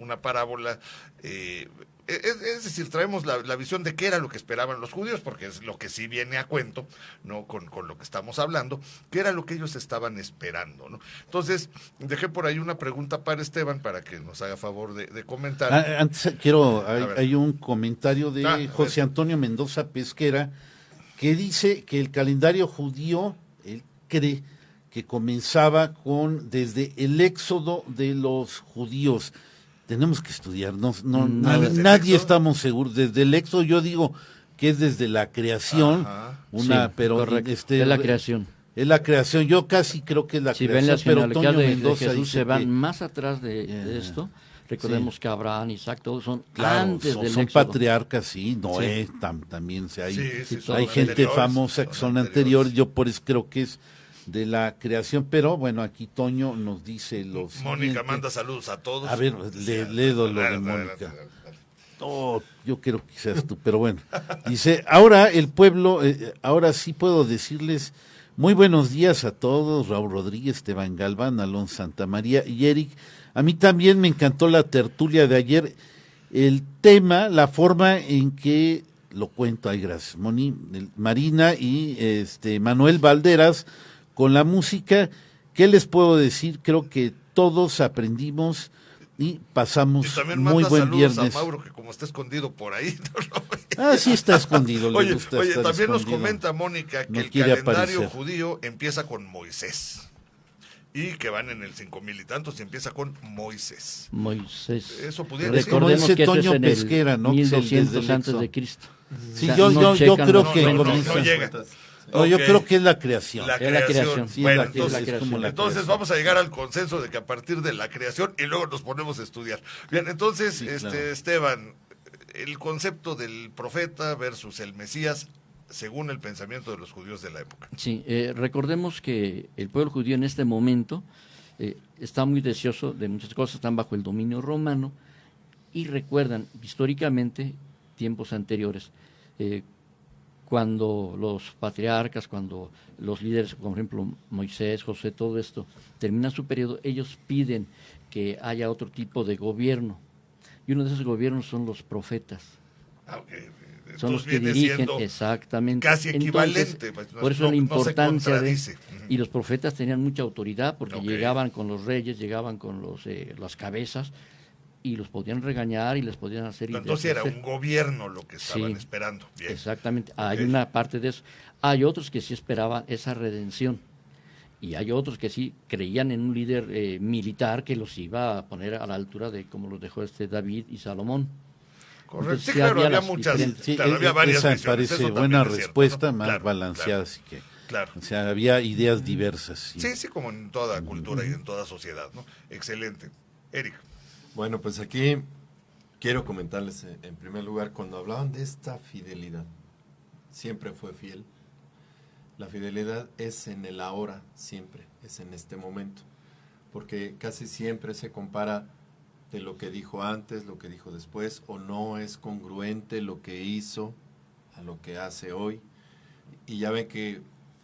una parábola. Es decir, traemos la visión de qué era lo que esperaban los judíos, porque es lo que sí viene a cuento, ¿no? Con lo que estamos hablando, qué era lo que ellos estaban esperando, ¿no? Entonces, dejé por ahí una pregunta para Esteban para que nos haga favor de comentar. Antes hay un comentario de José Antonio Mendoza Pesquera que dice que el calendario judío, él cree que comenzaba desde el éxodo de los judíos. Tenemos que estudiar, nadie estamos seguros. Desde el éxodo yo digo que es desde la creación, pero es la creación. Es la creación, yo casi creo que es la creación, pero Antonio Mendoza de Jesús dice se van que, más atrás de esto. Recordemos que Abraham, Isaac, todos son antes del éxodo. Son patriarcas, Noé también, hay gente famosa que son anteriores, yo por eso creo que es de la creación, pero bueno, aquí Toño nos dice los Mónica manda saludos a todos. A ver, lee lo de Mónica. Yo quiero que seas tú, pero bueno. Dice, ahora el pueblo, ahora sí puedo decirles muy buenos días a todos, Raúl Rodríguez, Esteban Galván, Alonso Santamaría y Eric. A mí también me encantó la tertulia de ayer, el tema, la forma en que lo cuento, gracias, Marina y Manuel Valderas, con la música. ¿Qué les puedo decir? Creo que todos aprendimos y pasamos muy buen viernes. A Mauro, que como está escondido por ahí. Sí está escondido. Oye, también nos comenta Mónica que el calendario judío empieza con Moisés. Y que van en el 5000 y tantos y empieza con Moisés. Eso pudiera ser. Recordemos que Toño eso es en Pesquera, el 1200 antes de Cristo. Sí, yo creo que no llega. Yo creo que es la creación. La creación. Sí, bueno, entonces vamos a llegar al consenso de que a partir de la creación y luego nos ponemos a estudiar. Bien, entonces, claro. Esteban, el concepto del profeta versus el Mesías, según el pensamiento de los judíos de la época. Sí, recordemos que el pueblo judío en este momento está muy deseoso de muchas cosas, están bajo el dominio romano y recuerdan históricamente tiempos anteriores, cuando los patriarcas, cuando los líderes, por ejemplo Moisés, José, todo esto, termina su periodo, ellos piden que haya otro tipo de gobierno. Y uno de esos gobiernos son los profetas. Son los que dirigen, exactamente. Casi equivalente. Entonces, por eso la importancia y los profetas tenían mucha autoridad porque llegaban con los reyes, llegaban con las cabezas, y los podían regañar y les podían hacer... Entonces era un gobierno lo que estaban esperando. Bien. Exactamente, hay una parte de eso. Hay otros que sí esperaban esa redención y hay otros que sí creían en un líder militar que los iba a poner a la altura de como los dejó David y Salomón. Correcto, entonces, sí, claro, había muchas, había varias esa visiones. Parece buena respuesta, ¿no? Más balanceada, así que... Claro. O sea, había ideas diversas. Sí, como en toda cultura y en toda sociedad, ¿no? Excelente. Eric. Bueno, pues aquí quiero comentarles en primer lugar, cuando hablaban de esta fidelidad, siempre fue fiel. La fidelidad es en el ahora, siempre, es en este momento, porque casi siempre se compara de lo que dijo antes, lo que dijo después, o no es congruente lo que hizo a lo que hace hoy. Y ya ven que,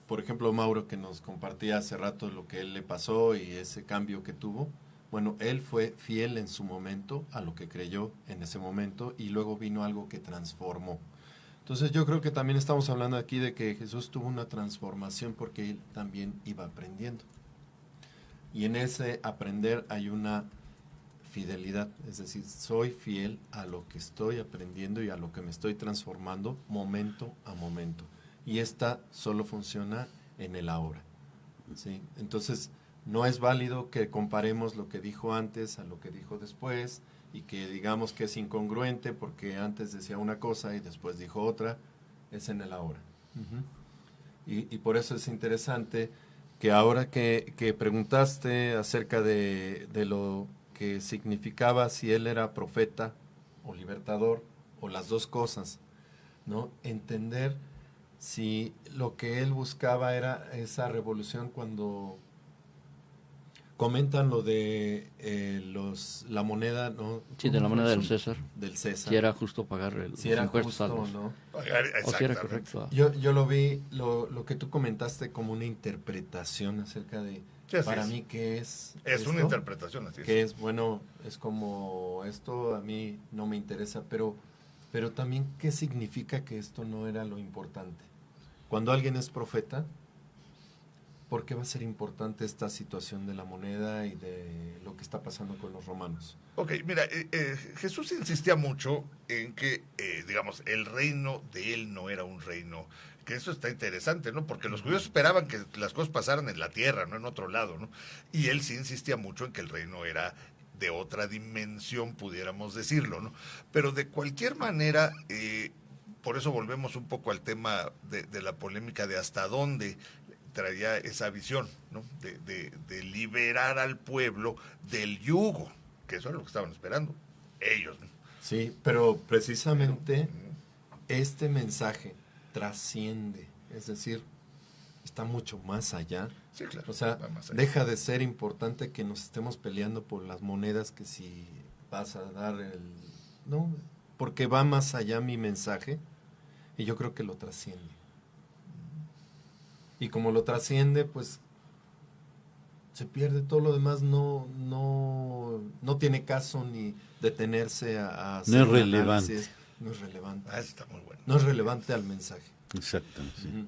por ejemplo, Mauro, que nos compartía hace rato lo que él le pasó y ese cambio que tuvo, bueno, él fue fiel en su momento a lo que creyó en ese momento y luego vino algo que transformó. Entonces yo creo que también estamos hablando aquí de que Jesús tuvo una transformación porque él también iba aprendiendo. Y en ese aprender hay una fidelidad, es decir, soy fiel a lo que estoy aprendiendo y a lo que me estoy transformando momento a momento. Y esta solo funciona en el ahora, ¿sí? Entonces, no es válido que comparemos lo que dijo antes a lo que dijo después y que digamos que es incongruente porque antes decía una cosa y después dijo otra. Es en el ahora. Y por eso es interesante que ahora que preguntaste acerca de lo que significaba si él era profeta o libertador o las dos cosas, ¿no? Entender si lo que él buscaba era esa revolución cuando comentan lo de la moneda, ¿no? Sí, de la moneda del César. Del César. Si era justo pagar los impuestos a los... ¿no? O si era correcto. Yo lo vi, lo que tú comentaste como una interpretación acerca de, sí, para mí, ¿qué es? Es una interpretación, así es. Que es, bueno, es como, esto a mí no me interesa, pero también, ¿qué significa que esto no era lo importante? Cuando alguien es profeta, ¿por qué va a ser importante esta situación de la moneda y de lo que está pasando con los romanos? Ok, mira, Jesús insistía mucho en que, digamos, el reino de él no era un reino, que eso está interesante, ¿no? Porque los judíos esperaban que las cosas pasaran en la tierra, no en otro lado, ¿no? Y él sí insistía mucho en que el reino era de otra dimensión, pudiéramos decirlo, ¿no? Pero de cualquier manera, por eso volvemos un poco al tema de la polémica de hasta dónde traía esa visión, ¿no? De liberar al pueblo del yugo, que eso es lo que estaban esperando ellos, ¿no? Sí, pero precisamente este mensaje trasciende, es decir, está mucho más allá. Sí, claro, o sea, deja de ser importante que nos estemos peleando por las monedas, que si vas a dar no, porque va más allá mi mensaje, y yo creo que lo trasciende. Y como lo trasciende, pues se pierde todo lo demás, no tiene caso ni detenerse a hacer no es relevante. análisis. No es relevante. Eso está muy bueno. No es relevante al mensaje. Exacto. Sí.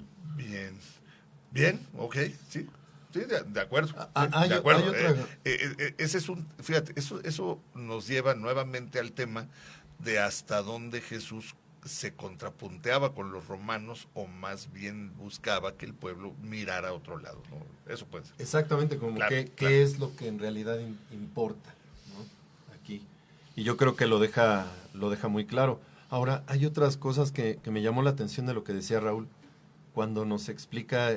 Bien, ok, sí. Sí, de acuerdo. Hay otra... ese es fíjate, eso nos lleva nuevamente al tema de hasta dónde Jesús se contrapunteaba con los romanos, o más bien buscaba que el pueblo mirara a otro lado, ¿no? Eso puede ser. Exactamente, como claro, qué es lo que en realidad importa, ¿no? Aquí. Y yo creo que lo deja muy claro. Ahora, hay otras cosas que me llamó la atención de lo que decía Raúl cuando nos explica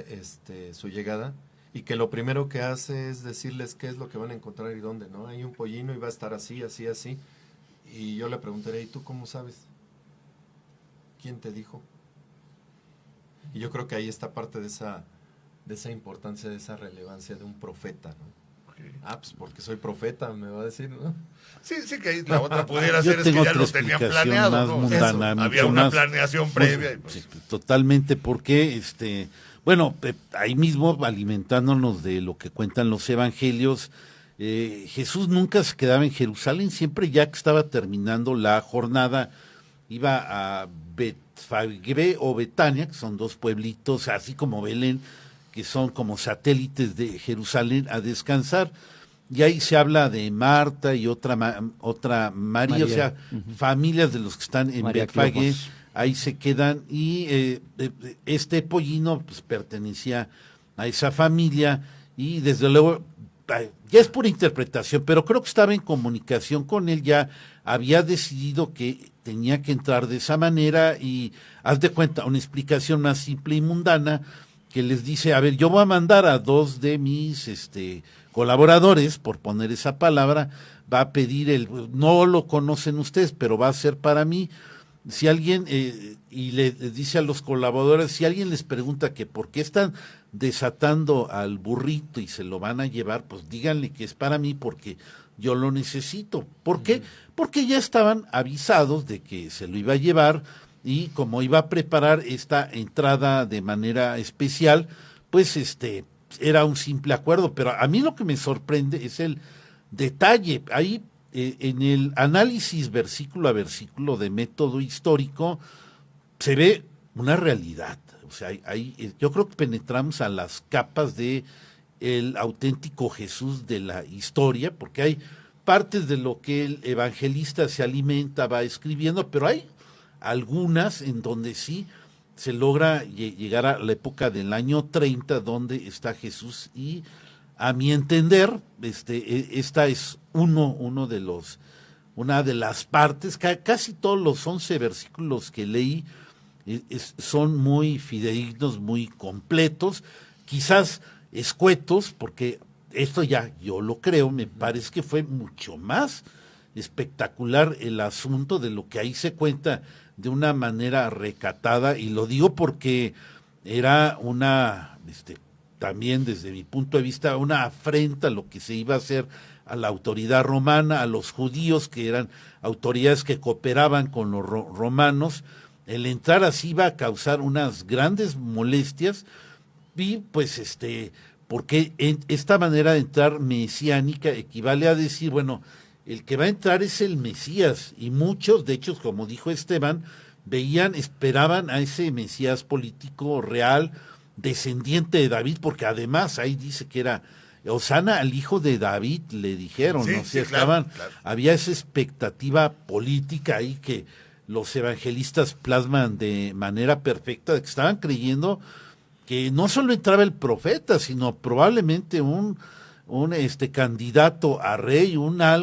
su llegada, y que lo primero que hace es decirles qué es lo que van a encontrar y dónde, ¿no? Hay un pollino y va a estar así, así, así. Y yo le preguntaré, ¿y tú cómo sabes? ¿Quién te dijo? Y yo creo que ahí está parte de esa importancia, de esa relevancia de un profeta, ¿no? Okay. Pues porque soy profeta, me va a decir, ¿no? Sí, que ahí la otra pudiera ser es que ya lo tenían planeado, ¿no? Mundana, había una planeación previa. Pues. Sí, totalmente, porque bueno, ahí mismo, alimentándonos de lo que cuentan los evangelios, Jesús nunca se quedaba en Jerusalén, siempre ya que estaba terminando la jornada, iba a Betfagé o Betania, que son dos pueblitos, así como Belén, que son como satélites de Jerusalén, a descansar. Y ahí se habla de Marta y otra María, o sea, familias de los que están en Betfagé, ahí se quedan. Y este pollino pues pertenecía a esa familia, y desde luego, ya es pura interpretación, pero creo que estaba en comunicación con él, ya había decidido que tenía que entrar de esa manera, y haz de cuenta, una explicación más simple y mundana, que les dice, a ver, yo voy a mandar a dos de mis colaboradores, por poner esa palabra, va a pedir no lo conocen ustedes, pero va a ser para mí. Si alguien, y le dice a los colaboradores, si alguien les pregunta que por qué están desatando al burrito y se lo van a llevar, pues díganle que es para mí, porque yo lo necesito. ¿Por qué? Porque ya estaban avisados de que se lo iba a llevar, y como iba a preparar esta entrada de manera especial, pues era un simple acuerdo. Pero a mí lo que me sorprende es el detalle. Ahí en el análisis versículo a versículo de método histórico se ve una realidad. O sea, yo creo que penetramos a las capas de el auténtico Jesús de la historia, porque hay partes de lo que el evangelista se alimenta, va escribiendo, pero hay algunas en donde sí se logra llegar a la época del año 30, donde está Jesús, y a mi entender, esta es una de las partes, casi todos los 11 versículos que leí son muy fidedignos, muy completos, quizás escuetos, porque esto ya yo lo creo, me parece que fue mucho más espectacular el asunto de lo que ahí se cuenta de una manera recatada, y lo digo porque era una también desde mi punto de vista una afrenta a lo que se iba a hacer a la autoridad romana, a los judíos que eran autoridades que cooperaban con los romanos. El entrar así iba a causar unas grandes molestias y pues porque esta manera de entrar mesiánica equivale a decir, bueno, el que va a entrar es el Mesías, y muchos, de hecho, como dijo Esteban, esperaban a ese Mesías político real, descendiente de David, porque además ahí dice que era Hosana al hijo de David, le dijeron, sí, ¿no? O sea, claro. Había esa expectativa política ahí que los evangelistas plasman de manera perfecta, de que estaban creyendo que no solo entraba el profeta, sino probablemente un candidato a rey, una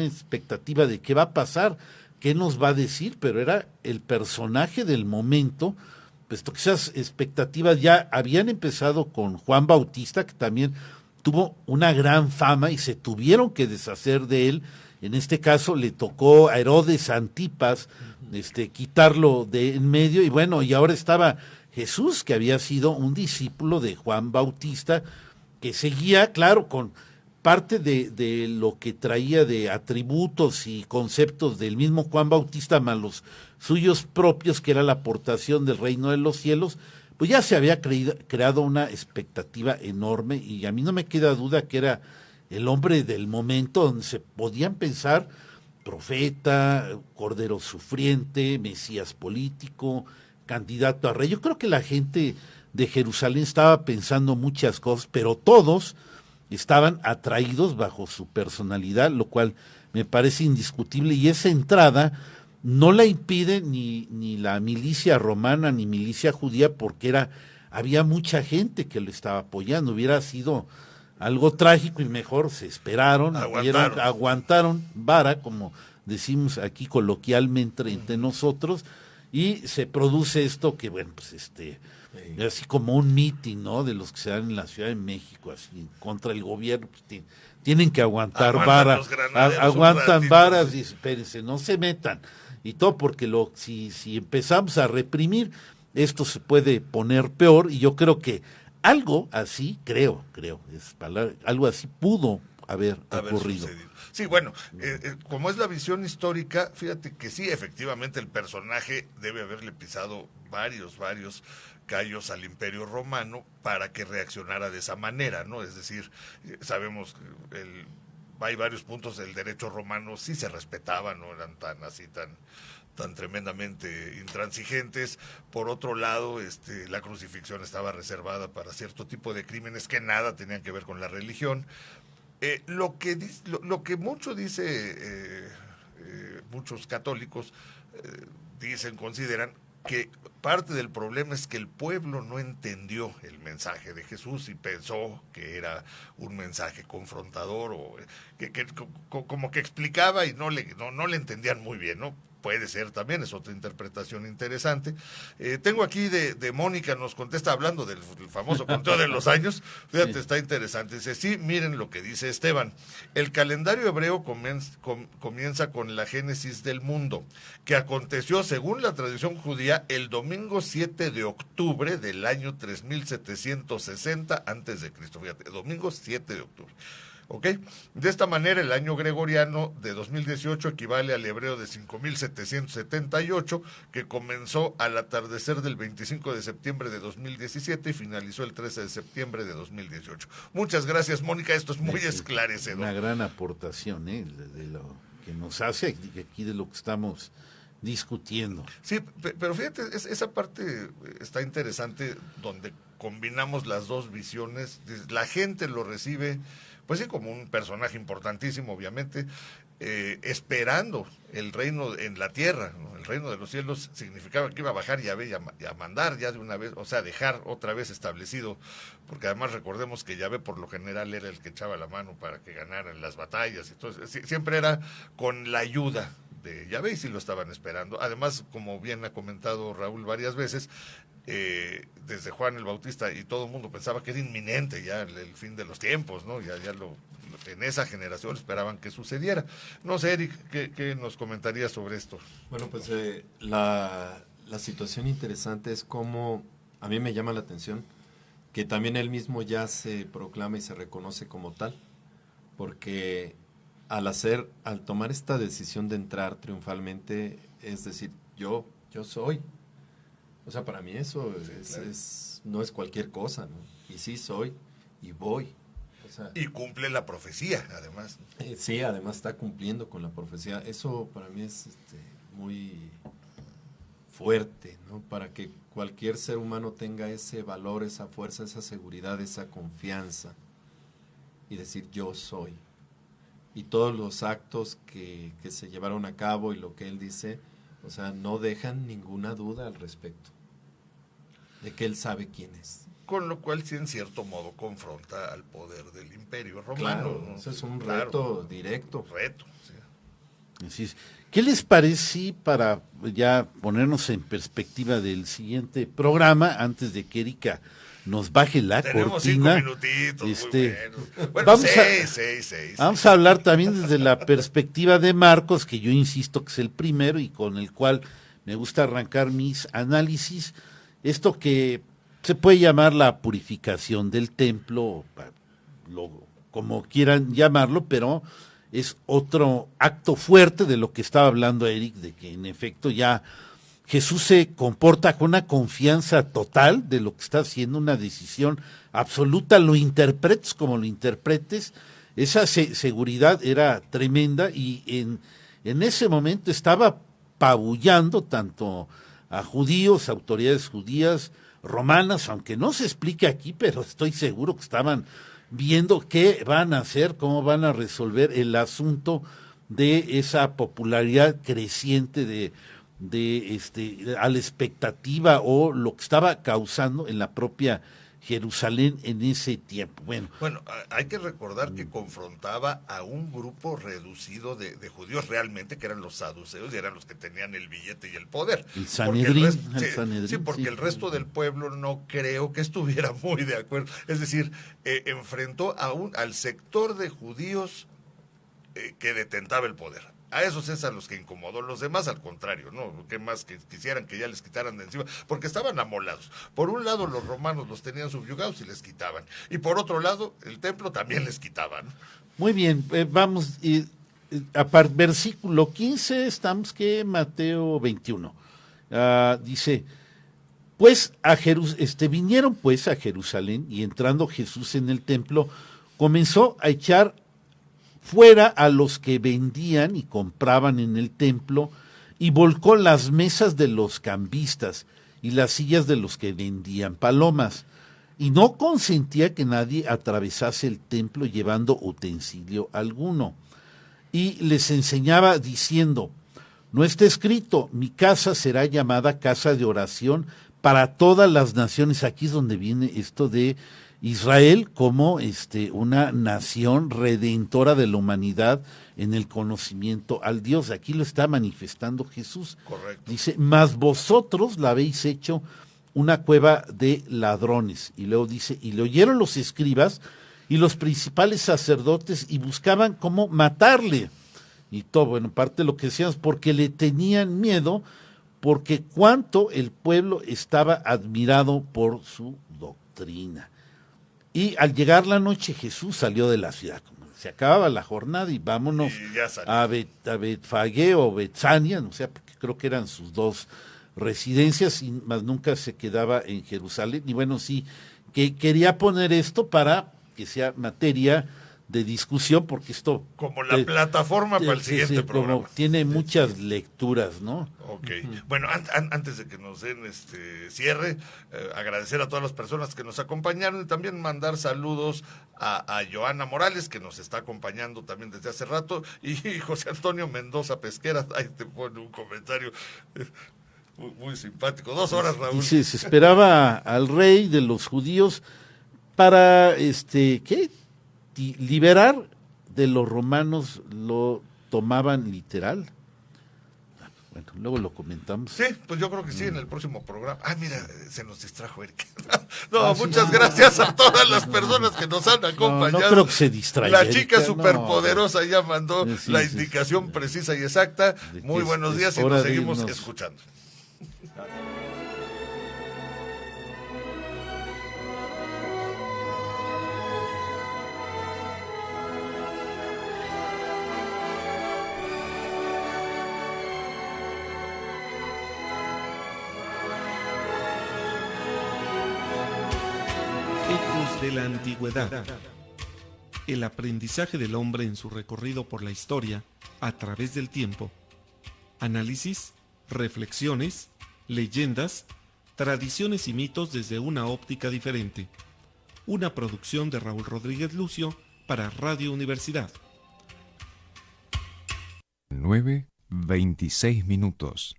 expectativa de qué va a pasar, qué nos va a decir, pero era el personaje del momento, puesto que esas expectativas ya habían empezado con Juan Bautista, que también tuvo una gran fama y se tuvieron que deshacer de él. En este caso le tocó a Herodes Antipas quitarlo de en medio, y bueno, y ahora estaba Jesús, que había sido un discípulo de Juan Bautista, que seguía, claro, con parte de lo que traía de atributos y conceptos del mismo Juan Bautista, más los suyos propios, que era la aportación del reino de los cielos, pues ya se había creado una expectativa enorme, y a mí no me queda duda que era el hombre del momento, donde se podían pensar profeta, cordero sufriente, mesías político, candidato a rey. Yo creo que la gente de Jerusalén estaba pensando muchas cosas, pero todos estaban atraídos bajo su personalidad, lo cual me parece indiscutible, y esa entrada no la impide ni la milicia romana ni milicia judía, porque había mucha gente que lo estaba apoyando. Hubiera sido algo trágico y mejor se esperaron, aguantaron vara, como decimos aquí coloquialmente entre nosotros, y se produce esto que, bueno, pues así como un mitin, ¿no? De los que se dan en la Ciudad de México, así contra el gobierno, pues tienen que aguantar vara, aguantan varas y espérense, no se metan, y todo porque si empezamos a reprimir, esto se puede poner peor, y yo creo que algo así, algo así pudo haber ocurrido. Sucedido. Sí, bueno, como es la visión histórica, fíjate que sí, efectivamente el personaje debe haberle pisado varios callos al Imperio Romano para que reaccionara de esa manera, ¿no? Es decir, sabemos que hay varios puntos del derecho romano, sí se respetaban, no eran tan tremendamente intransigentes. Por otro lado, la crucifixión estaba reservada para cierto tipo de crímenes que nada tenían que ver con la religión. Lo que muchos católicos consideran que parte del problema es que el pueblo no entendió el mensaje de Jesús y pensó que era un mensaje confrontador, o que como que explicaba y no le entendían muy bien, ¿no? Puede ser también, es otra interpretación interesante. Tengo aquí de Mónica, nos contesta hablando del famoso conteo de los años. Fíjate, sí. Está interesante. Dice, sí, miren lo que dice Esteban. El calendario hebreo comienza con la génesis del mundo, que aconteció, según la tradición judía, el domingo 7 de octubre del año 3760 a.C. Fíjate, domingo 7 de octubre. ¿Ok? De esta manera, el año gregoriano de 2018 equivale al hebreo de 5778, que comenzó al atardecer del 25 de septiembre de 2017 y finalizó el 13 de septiembre de 2018. Muchas gracias, Mónica, esto es muy esclarecedor. Una gran aportación, de lo que nos hace aquí de lo que estamos discutiendo. Sí, pero fíjate, esa parte está interesante, donde combinamos las dos visiones. La gente lo recibe, pues sí, como un personaje importantísimo, obviamente, esperando el reino en la tierra, ¿no? El reino de los cielos significaba que iba a bajar Yahvé y a mandar ya de una vez, o sea, dejar otra vez establecido, porque además recordemos que Yahvé por lo general era el que echaba la mano para que ganaran las batallas, entonces siempre era con la ayuda de Yahvé, y sí lo estaban esperando. Además, como bien ha comentado Raúl varias veces, desde Juan el Bautista y todo el mundo pensaba que era inminente ya el fin de los tiempos, ¿no? Ya en esa generación esperaban que sucediera. No sé, Eric, ¿qué nos comentarías sobre esto? Bueno, pues la situación interesante es cómo, a mí me llama la atención que también él mismo ya se proclama y se reconoce como tal, porque al tomar esta decisión de entrar triunfalmente, es decir, yo soy. O sea, para mí eso no es cualquier cosa, ¿no? Y sí soy y voy. O sea, y cumple la profecía, además. Sí, además está cumpliendo con la profecía. Eso para mí es muy fuerte, ¿no? Para que cualquier ser humano tenga ese valor, esa fuerza, esa seguridad, esa confianza y decir yo soy. Y todos los actos que se llevaron a cabo y lo que él dice, o sea, no dejan ninguna duda al respecto de que él sabe quién es. Con lo cual, sí, en cierto modo, confronta al poder del Imperio Romano. Claro, ¿no? Eso es un reto directo. Reto, sí. Así es. ¿Qué les parece, para ya ponernos en perspectiva del siguiente programa, antes de que Erika nos baje la Tenemos cortina? 5 minutitos, muy buenos. Bueno, vamos 6. Vamos a hablar también desde la perspectiva de Marcos, que yo insisto que es el primero y con el cual me gusta arrancar mis análisis. Esto que se puede llamar la purificación del templo, como quieran llamarlo, pero es otro acto fuerte de lo que estaba hablando Eric, de que en efecto ya Jesús se comporta con una confianza total de lo que está haciendo, una decisión absoluta, lo interpretes como lo interpretes, esa seguridad era tremenda y en ese momento estaba pabullando tanto a judíos, autoridades judías, romanas, aunque no se explique aquí, pero estoy seguro que estaban viendo qué van a hacer, cómo van a resolver el asunto de esa popularidad creciente a la expectativa o lo que estaba causando en la propia Jerusalén en ese tiempo. Bueno, hay que recordar que confrontaba a un grupo reducido de judíos realmente, que eran los saduceos, y eran los que tenían el billete y el poder. El Sanedrín. Sí, porque el resto del pueblo no creo que estuviera muy de acuerdo. Es decir, enfrentó al sector de judíos que detentaba el poder. A esos es a los que incomodó. Los demás, al contrario, ¿no? ¿Qué más que quisieran que ya les quitaran de encima? Porque estaban amolados. Por un lado, los romanos los tenían subyugados y les quitaban. Y por otro lado, el templo también les quitaban. Muy bien, vamos, versículo 15, estamos que Mateo 21. Dice, pues vinieron pues a Jerusalén, y entrando Jesús en el templo, comenzó a echar fuera a los que vendían y compraban en el templo, y volcó las mesas de los cambistas y las sillas de los que vendían palomas, y no consentía que nadie atravesase el templo llevando utensilio alguno. Y les enseñaba diciendo, no está escrito, mi casa será llamada casa de oración para todas las naciones. Aquí es donde viene esto de Israel como una nación redentora de la humanidad en el conocimiento al Dios. Aquí lo está manifestando Jesús. Correcto. Dice, mas vosotros la habéis hecho una cueva de ladrones. Y luego dice, y le oyeron los escribas y los principales sacerdotes y buscaban cómo matarle. Y todo, bueno, parte de lo que decíamos, porque le tenían miedo, porque cuánto el pueblo estaba admirado por su doctrina. Y al llegar la noche, Jesús salió de la ciudad. Se acababa la jornada y vámonos a Betfagé o Betsania, no sé, porque creo que eran sus dos residencias, y más nunca se quedaba en Jerusalén. Y bueno, sí, que quería poner esto para que sea materia de discusión, porque esto... Como la plataforma para el siguiente programa. Como tiene muchas lecturas, ¿no? Ok. Bueno, antes de que nos den cierre, agradecer a todas las personas que nos acompañaron y también mandar saludos a Joana Morales, que nos está acompañando también desde hace rato, y José Antonio Mendoza Pesquera, ahí te pone un comentario muy simpático. 2 horas, Raúl. Dice, se esperaba al rey de los judíos para, liberar de los romanos. Lo tomaban literal. Bueno, luego lo comentamos. Sí, pues yo creo que sí, en el próximo programa. Mira, se nos distrajo Eric. Muchas gracias a todas las personas que nos han acompañado. No creo que se distraiga. La chica superpoderosa ya mandó la indicación precisa y exacta. Muy buenos días y nos seguimos escuchando. Ecos de la Antigüedad. El aprendizaje del hombre en su recorrido por la historia a través del tiempo. Análisis, reflexiones, leyendas, tradiciones y mitos desde una óptica diferente. Una producción de Raúl Rodríguez Lucio para Radio Universidad. 9:26.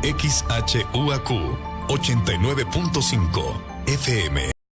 XHUAQ 89.5 FM.